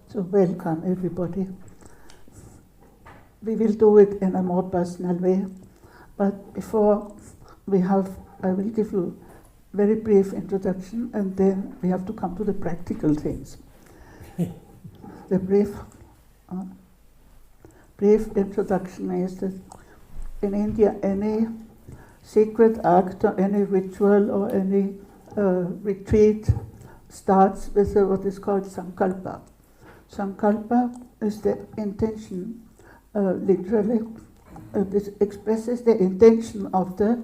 So welcome everybody. We will do it in a more personal way, but before I will give you a very brief introduction, and then we have to come to the practical things. The brief introduction is that in India, any sacred act or any ritual or any retreat starts with what is called sankalpa. Sankalpa is the intention, literally, this expresses the intention of the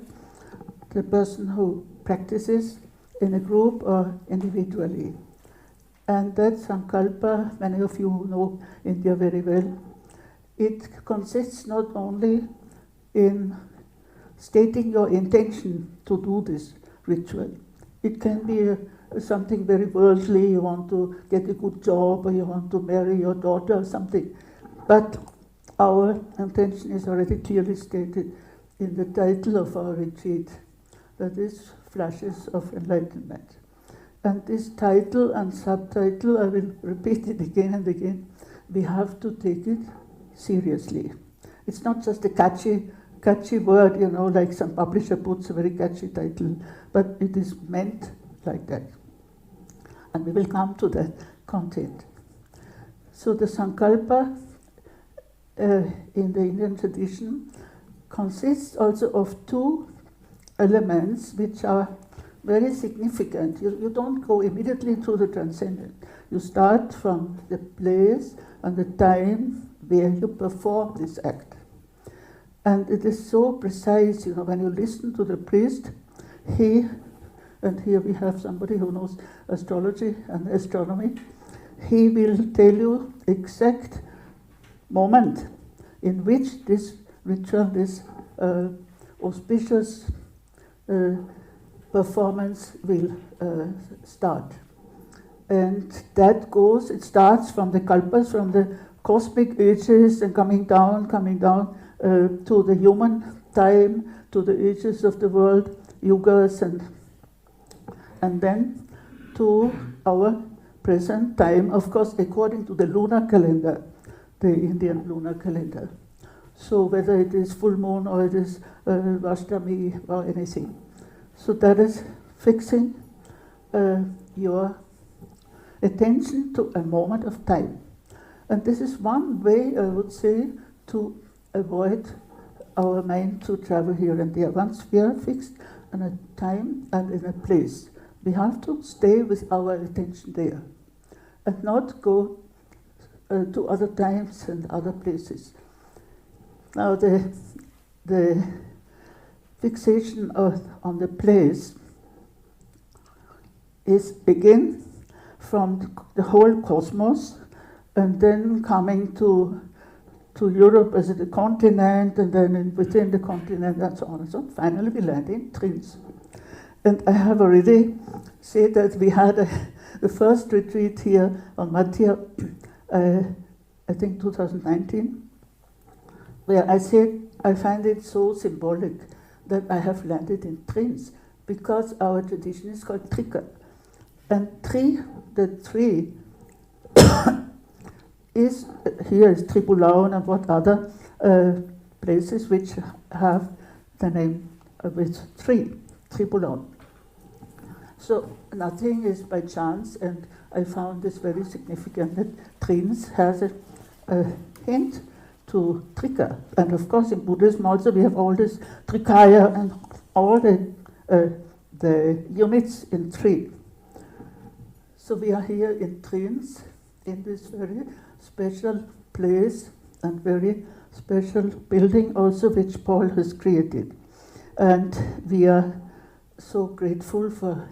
person who practices in a group or individually. And that sankalpa, many of you know India very well, it consists not only in stating your intention to do this ritual. It can be something very worldly, you want to get a good job or you want to marry your daughter or something. But our intention is already clearly stated in the title of our retreat, that is Flashes of Enlightenment. And this title and subtitle, I will repeat it again and again, we have to take it seriously. It's not just a catchy word, like some publisher puts a very catchy title, but it is meant like that. And we will come to that content. So the sankalpa in the Indian tradition consists also of two elements which are very significant. You don't go immediately to the transcendent. You start from the place and the time where you perform this act. And it is so precise, when you listen to the priest, and here we have somebody who knows astrology and astronomy, he will tell you exact moment in which this ritual, this auspicious performance will start. And it starts from the kalpas, from the cosmic ages, and coming down to the human time, to the ages of the world, yugas, and then to our present time, of course, according to the lunar calendar, the Indian lunar calendar. So whether it is full moon or it is Vashtami or anything. So that is fixing your attention to a moment of time. And this is one way, I would say, to avoid our mind to travel here and there. Once we are fixed in a time and in a place, we have to stay with our attention there and not go to other times and other places. Now the fixation on the place is again from the whole cosmos, and then coming to Europe as a continent, and then within the continent, and so on and so on. Finally, we land in Trins. And I have already said that we had the first retreat here on Madhya, I think 2019, where I said I find it so symbolic that I have landed in Trins, because our tradition is called trika. And the tree is, here is Tribulaun and what other places which have the name with tree, Tribulaun. So nothing is by chance, and I found this very significant that Trins has a hint to trika. And of course in Buddhism also we have all this trikaya and all the units in tree. So we are here in Trins, in this very special place and very special building also which Paul has created. And we are so grateful for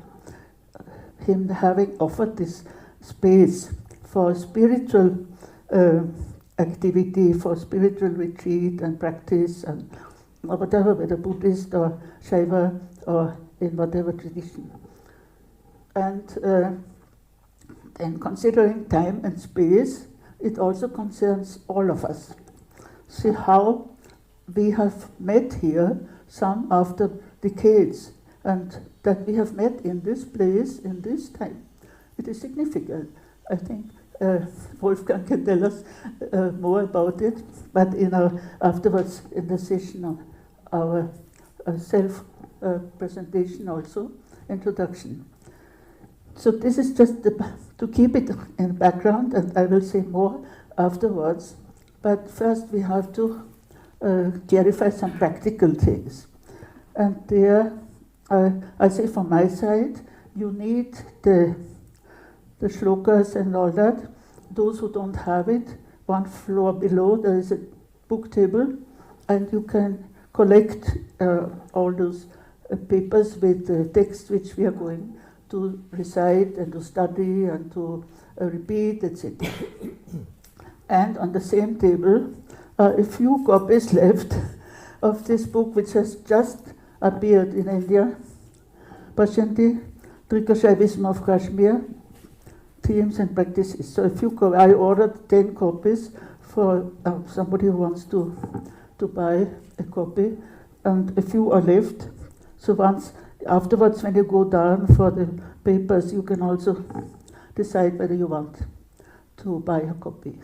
him having offered this space for spiritual activity, for spiritual retreat and practice, and whatever, whether Buddhist or Shaiva or in whatever tradition. And considering time and space, it also concerns all of us. See how we have met here, some after decades, and that we have met in this place, in this time. It is significant. I think Wolfgang can tell us more about it, but afterwards in the session of our self-presentation also, introduction. So this is just to keep it in the background, and I will say more afterwards. But first we have to clarify some practical things. And there, I say from my side, you need the shlokas and all that. Those who don't have it, one floor below there is a book table, and you can collect all those papers with the text which we are going to recite and to study and to repeat, etc. And on the same table, a few copies left of this book which has just appeared in India, Pashanti, Trikashaivism of Kashmir, Themes and Practices. So I ordered 10 copies for somebody who wants to buy a copy, and a few are left. So afterwards, when you go down for the papers, you can also decide whether you want to buy a copy.